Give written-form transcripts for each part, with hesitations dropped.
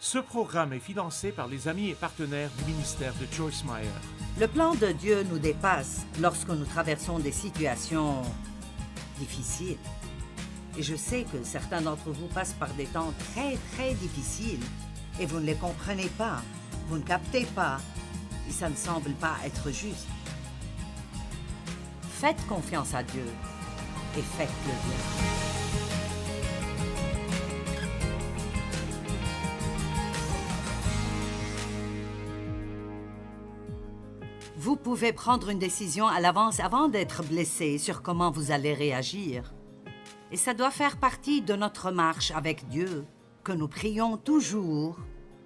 Ce programme est financé par les amis et partenaires du ministère de Joyce Meyer. Le plan de Dieu nous dépasse lorsque nous traversons des situations difficiles. Et je sais que certains d'entre vous passent par des temps très, très difficiles et vous ne les comprenez pas, vous ne captez pas et ça ne semble pas être juste. Faites confiance à Dieu et faites-le bien. Vous pouvez prendre une décision à l'avance avant d'être blessé sur comment vous allez réagir. Et ça doit faire partie de notre marche avec Dieu, que nous prions toujours.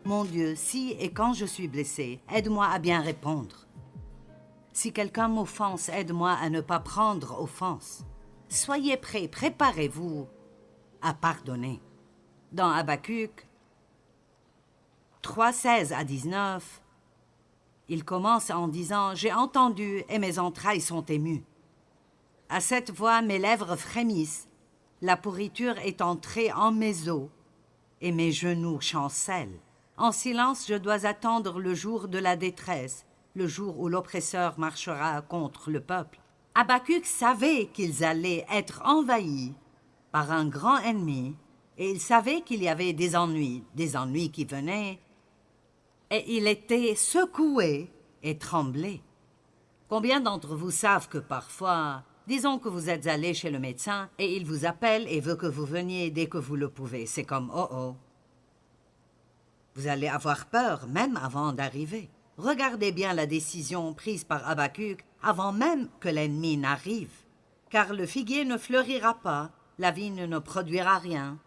Mon Dieu, si et quand je suis blessé, aide-moi à bien répondre. Si quelqu'un m'offense, aide-moi à ne pas prendre offense. Soyez prêts, préparez-vous à pardonner. Dans Habacuc 3, 16 à 19, il commence en disant « J'ai entendu et mes entrailles sont émues. À cette voix, mes lèvres frémissent. La pourriture est entrée en mes os et mes genoux chancellent. En silence, je dois attendre le jour de la détresse, le jour où l'oppresseur marchera contre le peuple. » Habacuc savait qu'ils allaient être envahis par un grand ennemi et il savait qu'il y avait des ennuis qui venaient. Et il était secoué et tremblé. Combien d'entre vous savent que parfois, disons que vous êtes allé chez le médecin et il vous appelle et veut que vous veniez dès que vous le pouvez. C'est comme « oh oh ». Vous allez avoir peur même avant d'arriver. Regardez bien la décision prise par Habacuc avant même que l'ennemi n'arrive. Car le figuier ne fleurira pas, la vigne ne produira rien.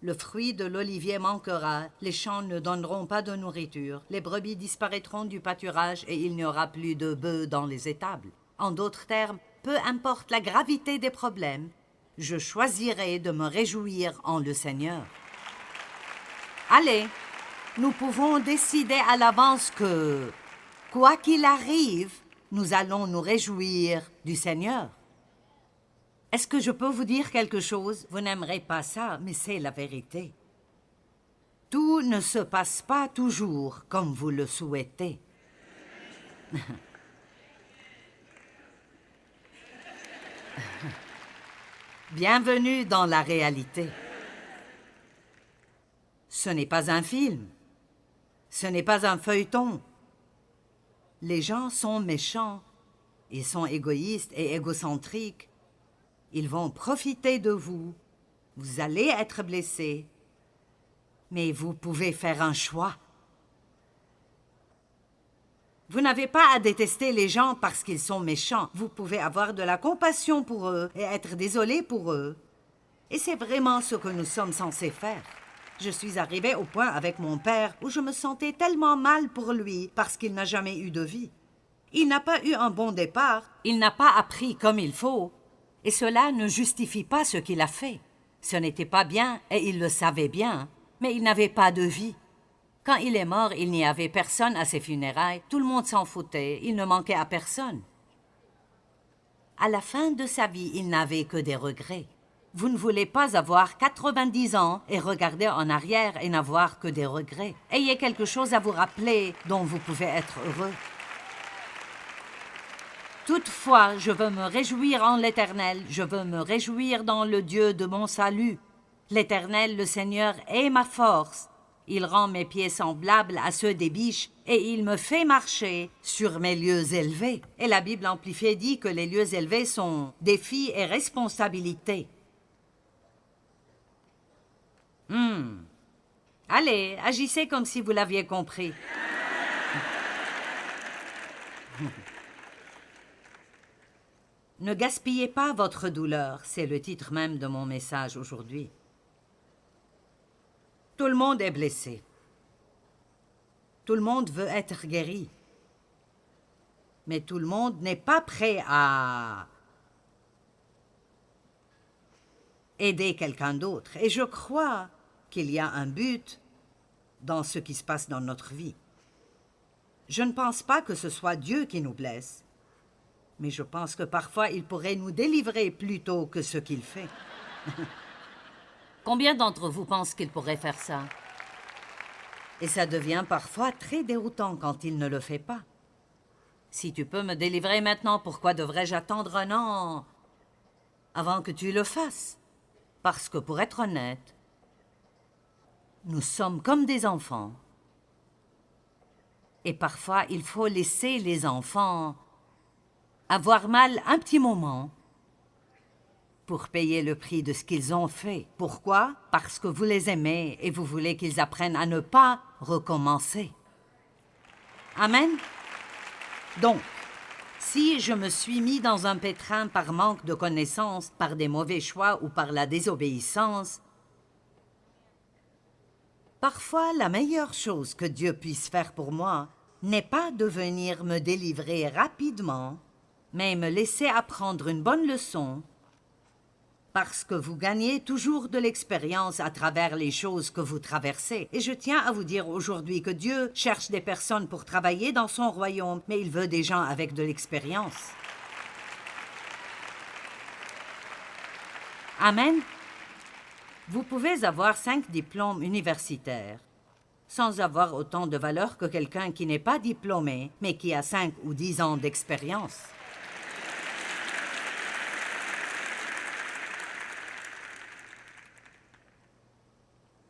Le fruit de l'olivier manquera, les champs ne donneront pas de nourriture, les brebis disparaîtront du pâturage et il n'y aura plus de bœufs dans les étables. En d'autres termes, peu importe la gravité des problèmes, je choisirai de me réjouir en le Seigneur. Allez, nous pouvons décider à l'avance que, quoi qu'il arrive, nous allons nous réjouir du Seigneur. Est-ce que je peux vous dire quelque chose? Vous n'aimerez pas ça, mais c'est la vérité. Tout ne se passe pas toujours comme vous le souhaitez. Bienvenue dans la réalité. Ce n'est pas un film. Ce n'est pas un feuilleton. Les gens sont méchants. Ils sont égoïstes et égocentriques. Ils vont profiter de vous. Vous allez être blessé. Mais vous pouvez faire un choix. Vous n'avez pas à détester les gens parce qu'ils sont méchants. Vous pouvez avoir de la compassion pour eux et être désolé pour eux. Et c'est vraiment ce que nous sommes censés faire. Je suis arrivée au point avec mon père où je me sentais tellement mal pour lui parce qu'il n'a jamais eu de vie. Il n'a pas eu un bon départ. Il n'a pas appris comme il faut. Et cela ne justifie pas ce qu'il a fait. Ce n'était pas bien et il le savait bien, mais il n'avait pas de vie. Quand il est mort, il n'y avait personne à ses funérailles. Tout le monde s'en foutait. Il ne manquait à personne. À la fin de sa vie, il n'avait que des regrets. Vous ne voulez pas avoir 90 ans et regarder en arrière et n'avoir que des regrets. Ayez quelque chose à vous rappeler dont vous pouvez être heureux. Toutefois, je veux me réjouir en l'Éternel, je veux me réjouir dans le Dieu de mon salut. L'Éternel, le Seigneur, est ma force. Il rend mes pieds semblables à ceux des biches et il me fait marcher sur mes lieux élevés. Et la Bible amplifiée dit que les lieux élevés sont défis et responsabilités. Allez, agissez comme si vous l'aviez compris. Ne gaspillez pas votre douleur, c'est le titre même de mon message aujourd'hui. Tout le monde est blessé. Tout le monde veut être guéri. Mais tout le monde n'est pas prêt à aider quelqu'un d'autre. Et je crois qu'il y a un but dans ce qui se passe dans notre vie. Je ne pense pas que ce soit Dieu qui nous blesse. Mais je pense que parfois, il pourrait nous délivrer plutôt que ce qu'il fait. Combien d'entre vous pensent qu'il pourrait faire ça? Et ça devient parfois très déroutant quand il ne le fait pas. Si tu peux me délivrer maintenant, pourquoi devrais-je attendre un an avant que tu le fasses? Parce que pour être honnête, nous sommes comme des enfants. Et parfois, il faut laisser les enfants avoir mal un petit moment pour payer le prix de ce qu'ils ont fait. Pourquoi? Parce que vous les aimez et vous voulez qu'ils apprennent à ne pas recommencer. Amen? Donc, si je me suis mis dans un pétrin par manque de connaissances, par des mauvais choix ou par la désobéissance, parfois la meilleure chose que Dieu puisse faire pour moi n'est pas de venir me délivrer rapidement, mais me laisser apprendre une bonne leçon, parce que vous gagnez toujours de l'expérience à travers les choses que vous traversez. Et je tiens à vous dire aujourd'hui que Dieu cherche des personnes pour travailler dans son royaume, mais il veut des gens avec de l'expérience. Amen. Vous pouvez avoir 5 diplômes universitaires sans avoir autant de valeur que quelqu'un qui n'est pas diplômé, mais qui a 5 ou 10 ans d'expérience.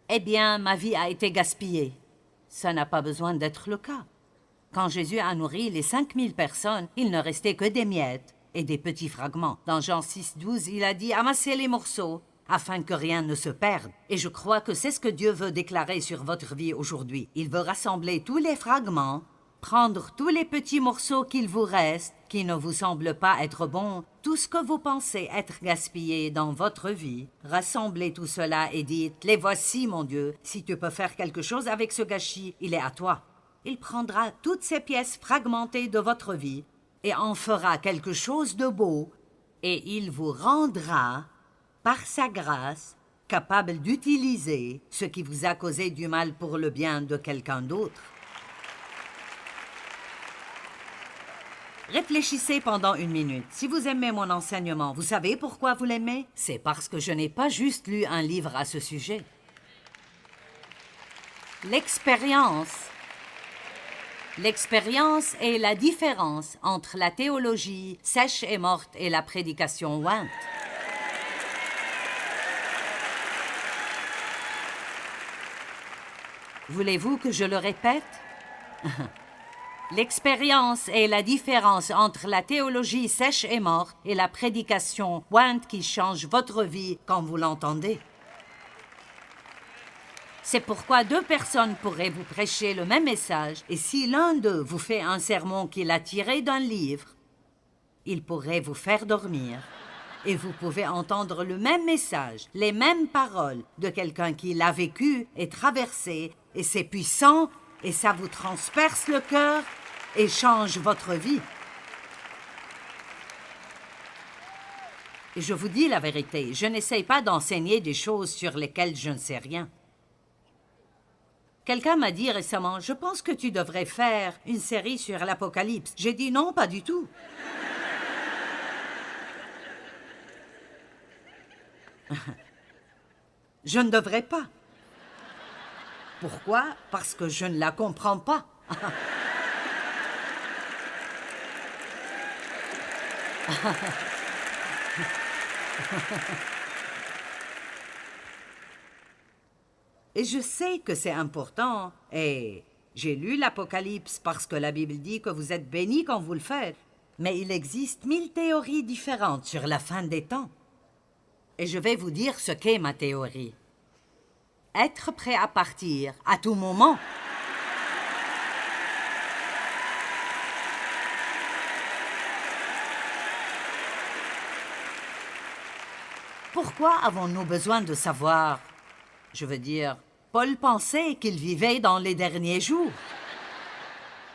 Eh bien, ma vie a été gaspillée. Ça n'a pas besoin d'être le cas. Quand Jésus a nourri les 5000 personnes, il ne restait que des miettes et des petits fragments. Dans Jean 6,12, il a dit « Amassez les morceaux afin que rien ne se perde. » Et je crois que c'est ce que Dieu veut déclarer sur votre vie aujourd'hui. Il veut rassembler tous les fragments, prendre tous les petits morceaux qu'il vous reste, qui ne vous semblent pas être bons, tout ce que vous pensez être gaspillé dans votre vie, rassemblez tout cela et dites « Les voici, mon Dieu, si tu peux faire quelque chose avec ce gâchis, il est à toi. » Il prendra toutes ces pièces fragmentées de votre vie et en fera quelque chose de beau, et il vous rendra, par sa grâce, capable d'utiliser ce qui vous a causé du mal pour le bien de quelqu'un d'autre. Réfléchissez pendant 1 minute. Si vous aimez mon enseignement, vous savez pourquoi vous l'aimez? C'est parce que je n'ai pas juste lu un livre à ce sujet. L'expérience est la différence entre la théologie sèche et morte et la prédication ointe. Voulez-vous que je le répète? L'expérience est la différence entre la théologie sèche et morte et la prédication ointe qui change votre vie quand vous l'entendez. C'est pourquoi 2 personnes pourraient vous prêcher le même message, et si l'un d'eux vous fait un sermon qu'il a tiré d'un livre, il pourrait vous faire dormir. Et vous pouvez entendre le même message, les mêmes paroles de quelqu'un qui l'a vécu et traversé, et c'est puissant, et ça vous transperce le cœur et change votre vie. Et je vous dis la vérité, je n'essaye pas d'enseigner des choses sur lesquelles je ne sais rien. Quelqu'un m'a dit récemment, « Je pense que tu devrais faire une série sur l'Apocalypse. » J'ai dit, « Non, pas du tout. » Je ne devrais pas. Pourquoi? Parce que je ne la comprends pas. Et je sais que c'est important. Et j'ai lu l'Apocalypse parce que la Bible dit que vous êtes bénis quand vous le faites. Mais il existe 1000 théories différentes sur la fin des temps. Et je vais vous dire ce qu'est ma théorie. Être prêt à partir à tout moment. Pourquoi avons-nous besoin de savoir? Je veux dire, Paul pensait qu'il vivait dans les derniers jours.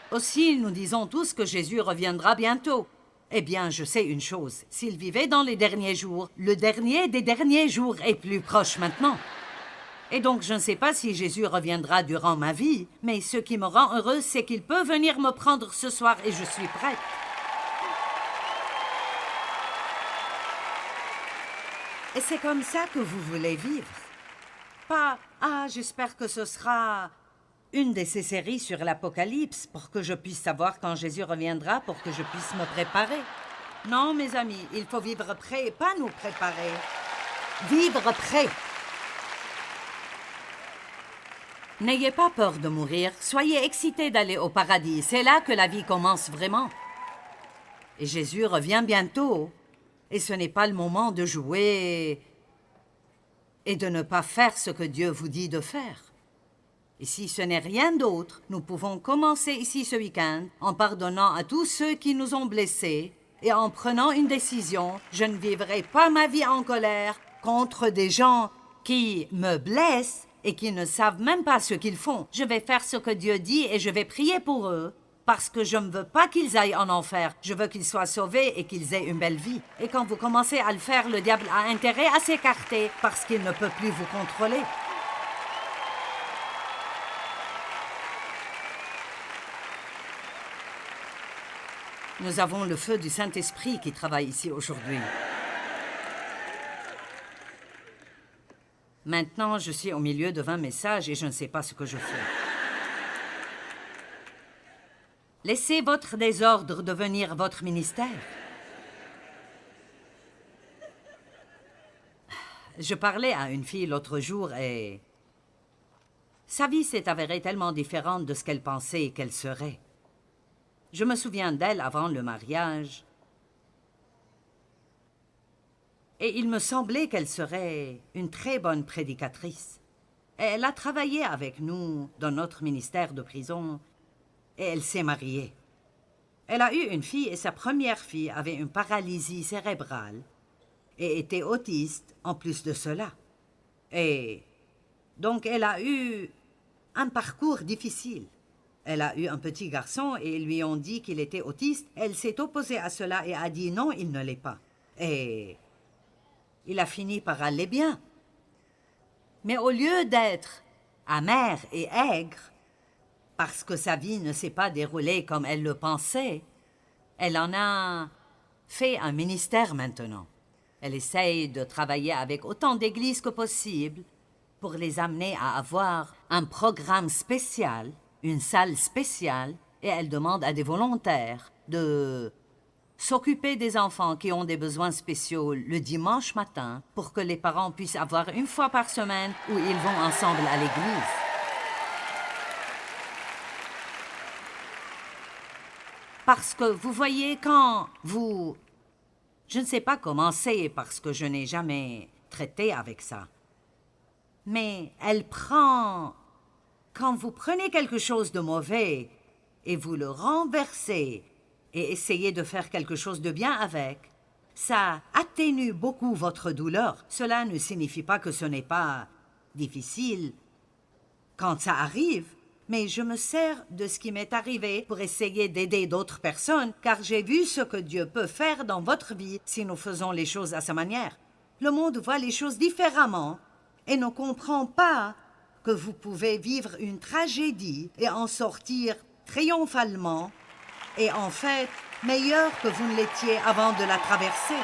Aussi, nous disons tous que Jésus reviendra bientôt. Eh bien, je sais une chose, s'il vivait dans les derniers jours, le dernier des derniers jours est plus proche maintenant. Et donc, je ne sais pas si Jésus reviendra durant ma vie, mais ce qui me rend heureuse, c'est qu'il peut venir me prendre ce soir et je suis prête. Et c'est comme ça que vous voulez vivre. Pas « Ah, j'espère que ce sera une de ces séries sur l'Apocalypse pour que je puisse savoir quand Jésus reviendra, pour que je puisse me préparer. Non, mes amis, il faut vivre prêt, pas nous préparer. Vivre prêt. N'ayez pas peur de mourir, soyez excités d'aller au paradis. C'est là que la vie commence vraiment. Et Jésus revient bientôt. Et ce n'est pas le moment de jouer et de ne pas faire ce que Dieu vous dit de faire. Et si ce n'est rien d'autre, nous pouvons commencer ici ce week-end en pardonnant à tous ceux qui nous ont blessés et en prenant une décision. Je ne vivrai pas ma vie en colère contre des gens qui me blessent et qui ne savent même pas ce qu'ils font. Je vais faire ce que Dieu dit et je vais prier pour eux. Parce que je ne veux pas qu'ils aillent en enfer. Je veux qu'ils soient sauvés et qu'ils aient une belle vie. Et quand vous commencez à le faire, le diable a intérêt à s'écarter parce qu'il ne peut plus vous contrôler. Nous avons le feu du Saint-Esprit qui travaille ici aujourd'hui. Maintenant, je suis au milieu de 20 messages et je ne sais pas ce que je fais. Laissez votre désordre devenir votre ministère. Je parlais à une fille l'autre jour et sa vie s'est avérée tellement différente de ce qu'elle pensait qu'elle serait. Je me souviens d'elle avant le mariage et il me semblait qu'elle serait une très bonne prédicatrice. Elle a travaillé avec nous dans notre ministère de prison. Et elle s'est mariée. Elle a eu une fille et sa première fille avait une paralysie cérébrale et était autiste en plus de cela. Et donc elle a eu un parcours difficile. Elle a eu un petit garçon et ils lui ont dit qu'il était autiste. Elle s'est opposée à cela et a dit non, il ne l'est pas. Et il a fini par aller bien. Mais au lieu d'être amère et aigre, parce que sa vie ne s'est pas déroulée comme elle le pensait, elle en a fait un ministère maintenant. Elle essaye de travailler avec autant d'églises que possible pour les amener à avoir un programme spécial, une salle spéciale, et elle demande à des volontaires de s'occuper des enfants qui ont des besoins spéciaux le dimanche matin pour que les parents puissent avoir une fois par semaine où ils vont ensemble à l'église. Parce que vous voyez, quand vous... Je ne sais pas comment c'est parce que je n'ai jamais traité avec ça. Mais elle prend... Quand vous prenez quelque chose de mauvais et vous le renversez et essayez de faire quelque chose de bien avec, ça atténue beaucoup votre douleur. Cela ne signifie pas que ce n'est pas difficile quand ça arrive. Mais je me sers de ce qui m'est arrivé pour essayer d'aider d'autres personnes, car j'ai vu ce que Dieu peut faire dans votre vie si nous faisons les choses à sa manière. Le monde voit les choses différemment et ne comprend pas que vous pouvez vivre une tragédie et en sortir triomphalement et en fait meilleur que vous ne l'étiez avant de la traverser.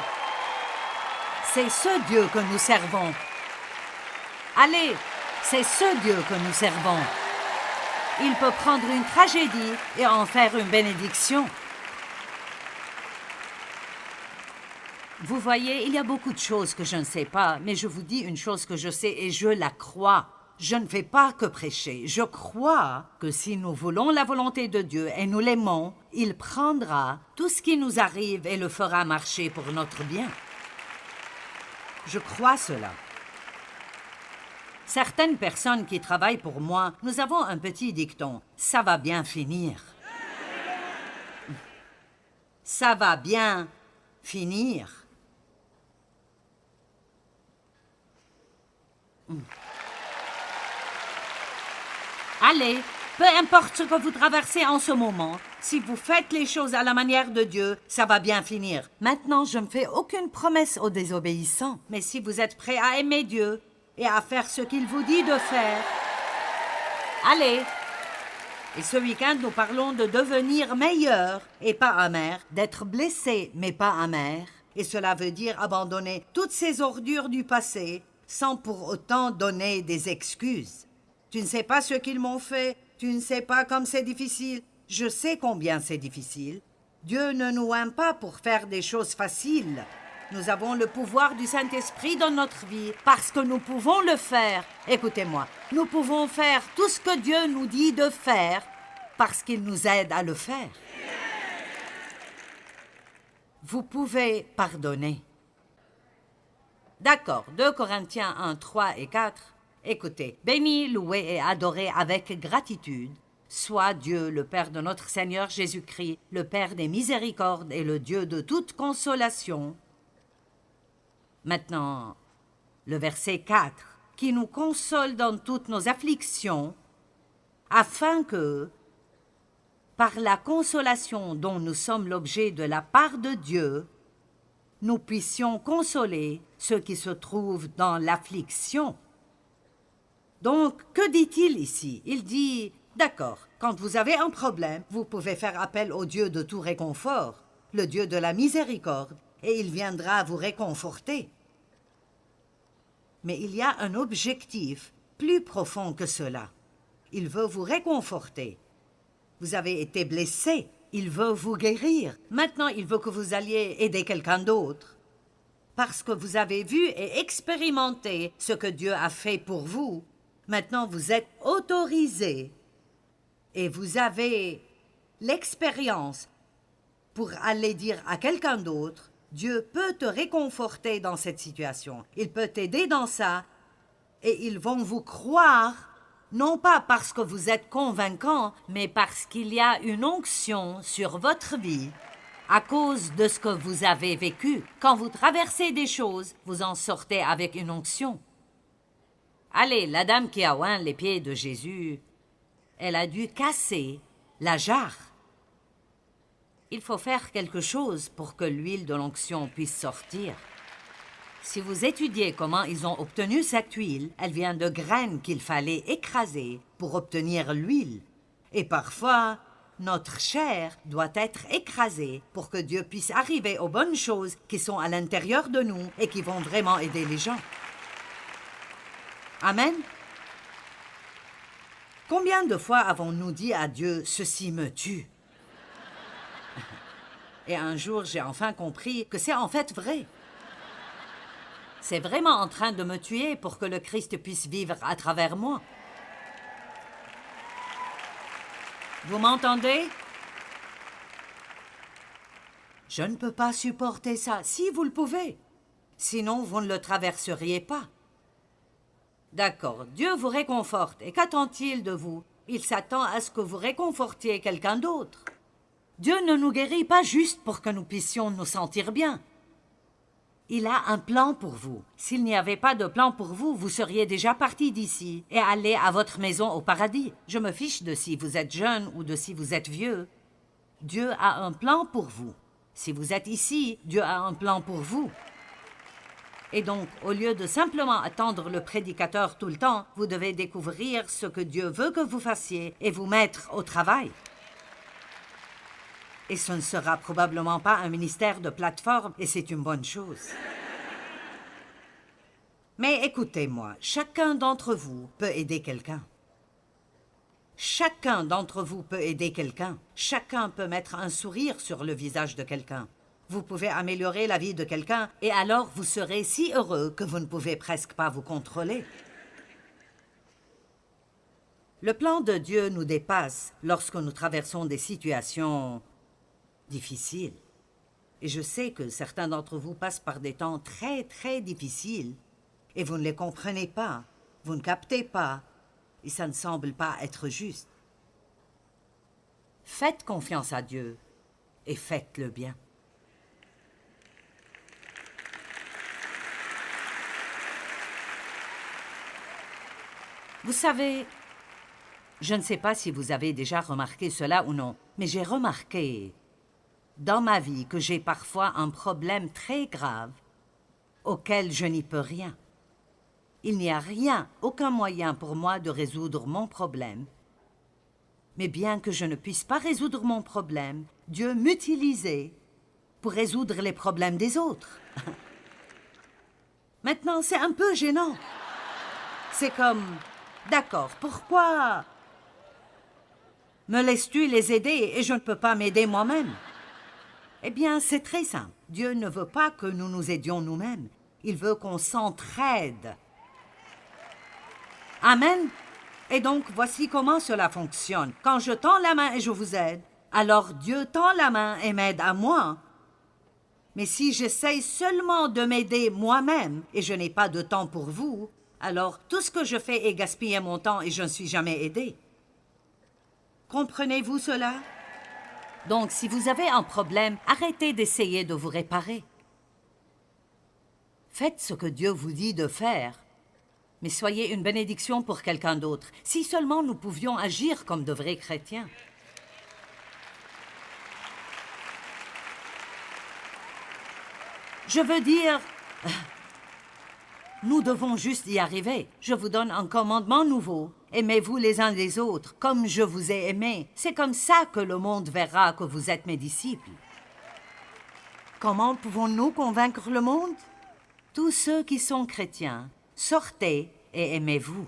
C'est ce Dieu que nous servons. Allez, c'est ce Dieu que nous servons. Il peut prendre une tragédie et en faire une bénédiction. Vous voyez, il y a beaucoup de choses que je ne sais pas, mais je vous dis une chose que je sais et je la crois. Je ne fais pas que prêcher. Je crois que si nous voulons la volonté de Dieu et nous l'aimons, il prendra tout ce qui nous arrive et le fera marcher pour notre bien. Je crois cela. Certaines personnes qui travaillent pour moi, nous avons un petit dicton. Ça va bien finir. Ça va bien finir. Allez, peu importe ce que vous traversez en ce moment, si vous faites les choses à la manière de Dieu, ça va bien finir. Maintenant, je ne fais aucune promesse aux désobéissants. Mais si vous êtes prêts à aimer Dieu et à faire ce qu'il vous dit de faire, allez. Et ce week-end, nous parlons de devenir meilleur et pas amer, d'être blessé mais pas amer. Et cela veut dire abandonner toutes ces ordures du passé sans pour autant donner des excuses. Tu ne sais pas ce qu'ils m'ont fait, Tu ne sais pas comme c'est difficile. Je sais combien c'est difficile. Dieu ne nous aime pas pour faire des choses faciles. Nous avons le pouvoir du Saint-Esprit dans notre vie parce que nous pouvons le faire. Écoutez-moi, nous pouvons faire tout ce que Dieu nous dit de faire parce qu'il nous aide à le faire. Vous pouvez pardonner. D'accord, 2 Corinthiens 1, 3 et 4. Écoutez, béni, loué et adoré avec gratitude soit Dieu, le Père de notre Seigneur Jésus-Christ, le Père des miséricordes et le Dieu de toute consolation. Maintenant, le verset 4, qui nous console dans toutes nos afflictions, afin que, par la consolation dont nous sommes l'objet de la part de Dieu, nous puissions consoler ceux qui se trouvent dans l'affliction. Donc, que dit-il ici? Il dit, d'accord, quand vous avez un problème, vous pouvez faire appel au Dieu de tout réconfort, le Dieu de la miséricorde, et il viendra vous réconforter. Mais il y a un objectif plus profond que cela. Il veut vous réconforter. Vous avez été blessé, il veut vous guérir. Maintenant, il veut que vous alliez aider quelqu'un d'autre. Parce que vous avez vu et expérimenté ce que Dieu a fait pour vous, maintenant vous êtes autorisé et vous avez l'expérience pour aller dire à quelqu'un d'autre, Dieu peut te réconforter dans cette situation. Il peut t'aider dans ça et ils vont vous croire, non pas parce que vous êtes convaincant, mais parce qu'il y a une onction sur votre vie à cause de ce que vous avez vécu. Quand vous traversez des choses, vous en sortez avec une onction. Allez, la dame qui a oint les pieds de Jésus, elle a dû casser la jarre. Il faut faire quelque chose pour que l'huile de l'onction puisse sortir. Si vous étudiez comment ils ont obtenu cette huile, elle vient de graines qu'il fallait écraser pour obtenir l'huile. Et parfois, notre chair doit être écrasée pour que Dieu puisse arriver aux bonnes choses qui sont à l'intérieur de nous et qui vont vraiment aider les gens. Amen. Combien de fois avons-nous dit à Dieu « Ceci me tue » Et un jour, j'ai enfin compris que c'est en fait vrai. C'est vraiment en train de me tuer pour que le Christ puisse vivre à travers moi. Vous m'entendez? Je ne peux pas supporter ça. Si, vous le pouvez. Sinon, vous ne le traverseriez pas. D'accord, Dieu vous réconforte. Et qu'attend-il de vous? Il s'attend à ce que vous réconfortiez quelqu'un d'autre. Dieu ne nous guérit pas juste pour que nous puissions nous sentir bien. Il a un plan pour vous. S'il n'y avait pas de plan pour vous, vous seriez déjà parti d'ici et allé à votre maison au paradis. Je me fiche de si vous êtes jeune ou de si vous êtes vieux. Dieu a un plan pour vous. Si vous êtes ici, Dieu a un plan pour vous. Et donc, au lieu de simplement attendre le prédicateur tout le temps, vous devez découvrir ce que Dieu veut que vous fassiez et vous mettre au travail. Et ce ne sera probablement pas un ministère de plateforme, et c'est une bonne chose. Mais écoutez-moi, chacun d'entre vous peut aider quelqu'un. Chacun d'entre vous peut aider quelqu'un. Chacun peut mettre un sourire sur le visage de quelqu'un. Vous pouvez améliorer la vie de quelqu'un, et alors vous serez si heureux que vous ne pouvez presque pas vous contrôler. Le plan de Dieu nous dépasse lorsque nous traversons des situations difficiles. Et je sais que certains d'entre vous passent par des temps très, très difficiles, et vous ne les comprenez pas, vous ne captez pas, et ça ne semble pas être juste. Faites confiance à Dieu, et faites le bien. Vous savez, je ne sais pas si vous avez déjà remarqué cela ou non, mais j'ai remarqué dans ma vie que j'ai parfois un problème très grave auquel je n'y peux rien. Il n'y a rien, aucun moyen pour moi de résoudre mon problème. Mais bien que je ne puisse pas résoudre mon problème, Dieu m'utilisait pour résoudre les problèmes des autres. Maintenant, c'est un peu gênant. C'est comme... D'accord, pourquoi Me laisses-tu les aider et je ne peux pas m'aider moi-même? Eh bien, c'est très simple. Dieu ne veut pas que nous nous aidions nous-mêmes. Il veut qu'on s'entraide. Amen. Et donc, voici comment cela fonctionne. Quand je tends la main et je vous aide, alors Dieu tend la main et m'aide à moi. Mais si j'essaye seulement de m'aider moi-même et je n'ai pas de temps pour vous, alors tout ce que je fais est gaspiller mon temps et je ne suis jamais aidé. Comprenez-vous cela? Donc, si vous avez un problème, arrêtez d'essayer de vous réparer. Faites ce que Dieu vous dit de faire. Mais soyez une bénédiction pour quelqu'un d'autre. Si seulement nous pouvions agir comme de vrais chrétiens. Je veux dire, nous devons juste y arriver. Je vous donne un commandement nouveau. Aimez-vous les uns les autres, comme je vous ai aimés. C'est comme ça que le monde verra que vous êtes mes disciples. Comment pouvons-nous convaincre le monde? Tous ceux qui sont chrétiens, sortez et aimez-vous.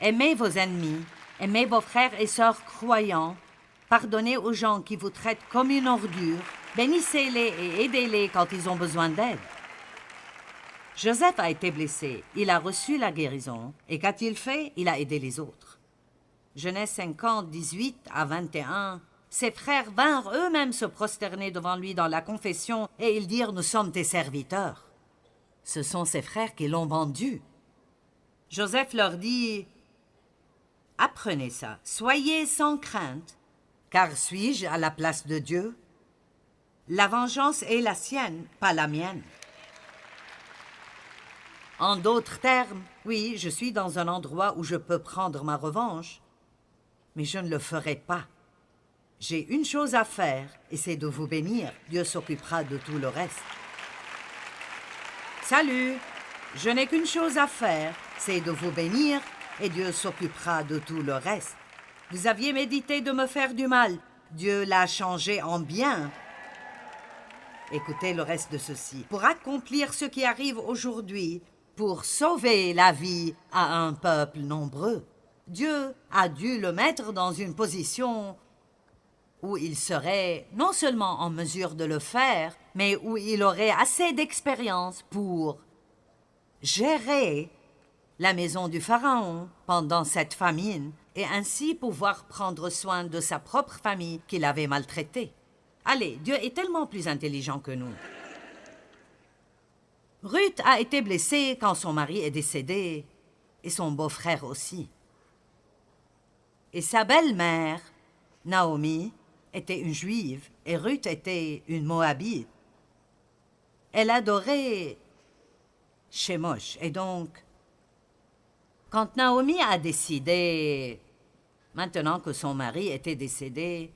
Aimez vos ennemis, aimez vos frères et sœurs croyants, pardonnez aux gens qui vous traitent comme une ordure, bénissez-les et aidez-les quand ils ont besoin d'aide. Joseph a été blessé, il a reçu la guérison, et qu'a-t-il fait? Il a aidé les autres. Genèse 50, 18 à 21, ses frères vinrent eux-mêmes se prosterner devant lui dans la confession, et ils dirent « Nous sommes tes serviteurs ». Ce sont ses frères qui l'ont vendu. Joseph leur dit « Apprenez ça, soyez sans crainte, car suis-je à la place de Dieu? La vengeance est la sienne, pas la mienne. » En d'autres termes, oui, je suis dans un endroit où je peux prendre ma revanche, mais je ne le ferai pas. J'ai une chose à faire, et c'est de vous bénir. Dieu s'occupera de tout le reste. Salut! Je n'ai qu'une chose à faire, c'est de vous bénir, et Dieu s'occupera de tout le reste. Vous aviez médité de me faire du mal. Dieu l'a changé en bien. Écoutez le reste de ceci. Pour accomplir ce qui arrive aujourd'hui, pour sauver la vie à un peuple nombreux, Dieu a dû le mettre dans une position où il serait non seulement en mesure de le faire, mais où il aurait assez d'expérience pour gérer la maison du Pharaon pendant cette famine et ainsi pouvoir prendre soin de sa propre famille qu'il avait maltraitée. Allez, Dieu est tellement plus intelligent que nous. Ruth a été blessée quand son mari est décédé, et son beau-frère aussi. Et sa belle-mère, Naomi, était une Juive, et Ruth était une Moabite. Elle adorait Shemosh, et donc, quand Naomi a décidé, maintenant que son mari était décédé,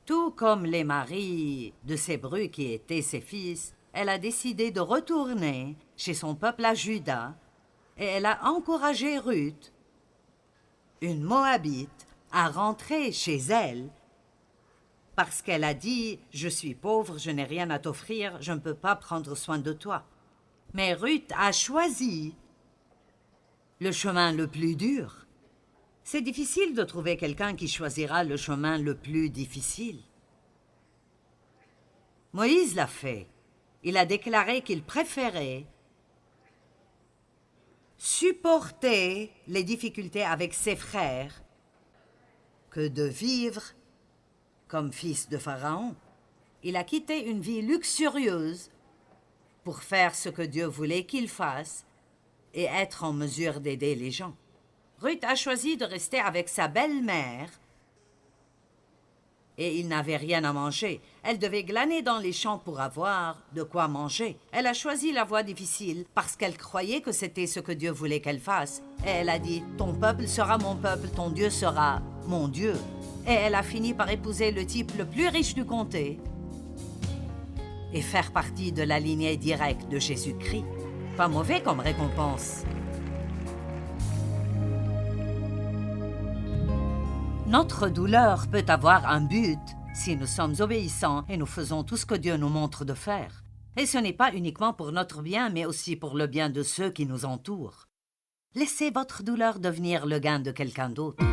tout comme les maris de ses brus qui étaient ses fils, elle a décidé de retourner chez son peuple à Juda et elle a encouragé Ruth, une Moabite, à rentrer chez elle parce qu'elle a dit « Je suis pauvre, je n'ai rien à t'offrir, je ne peux pas prendre soin de toi. » Mais Ruth a choisi le chemin le plus dur. C'est difficile de trouver quelqu'un qui choisira le chemin le plus difficile. Moïse l'a fait. Il a déclaré qu'il préférait supporter les difficultés avec ses frères que de vivre comme fils de Pharaon. Il a quitté une vie luxurieuse pour faire ce que Dieu voulait qu'il fasse et être en mesure d'aider les gens. Ruth a choisi de rester avec sa belle-mère et il n'avait rien à manger. Elle devait glaner dans les champs pour avoir de quoi manger. Elle a choisi la voie difficile parce qu'elle croyait que c'était ce que Dieu voulait qu'elle fasse. Et elle a dit « Ton peuple sera mon peuple, ton Dieu sera mon Dieu. » Et elle a fini par épouser le type le plus riche du comté et faire partie de la lignée directe de Jésus-Christ. Pas mauvais comme récompense. Notre douleur peut avoir un but si nous sommes obéissants et nous faisons tout ce que Dieu nous montre de faire. Et ce n'est pas uniquement pour notre bien, mais aussi pour le bien de ceux qui nous entourent. Laissez votre douleur devenir le gain de quelqu'un d'autre.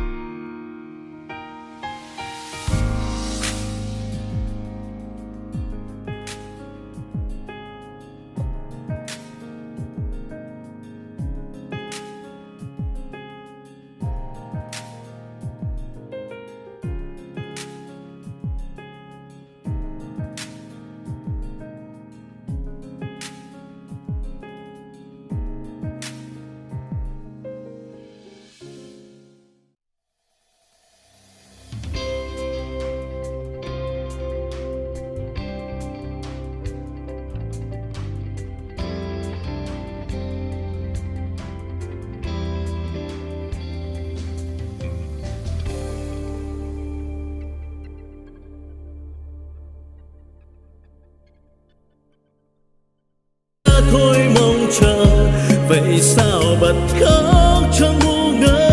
vậy sao bật khóc trong ngu ngơ.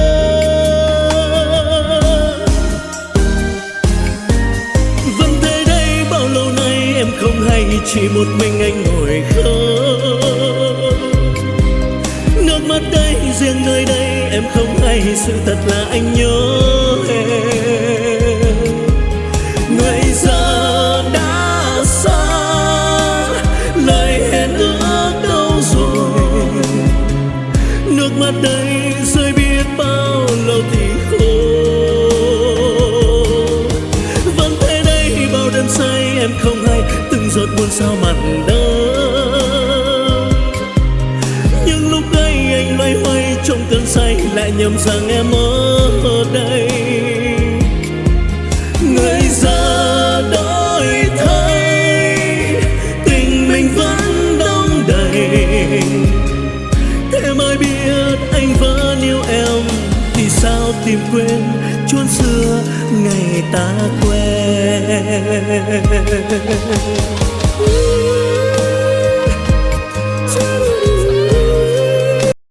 Vẫn thế đây bao lâu nay em không hay, chỉ một mình anh ngồi khóc. Nước mắt đây riêng nơi đây em không hay, sự thật là anh nhớ em. Người giờ đã xa, lời hẹn ước đâu rồi. Nước mắt đây rơi biết bao lâu thì khô. Vẫn thế đây bao đêm say em không hay, từng giọt buồn sao mặn đắng. Nhưng lúc ấy anh loay hoay trong cơn say, lại nhầm rằng em ở đây. Người giờ đổi thay, tình mình vẫn đong đầy. Thế mới biết anh vẫn yêu em, thì sao tìm quên chốn xưa ngày ta quen.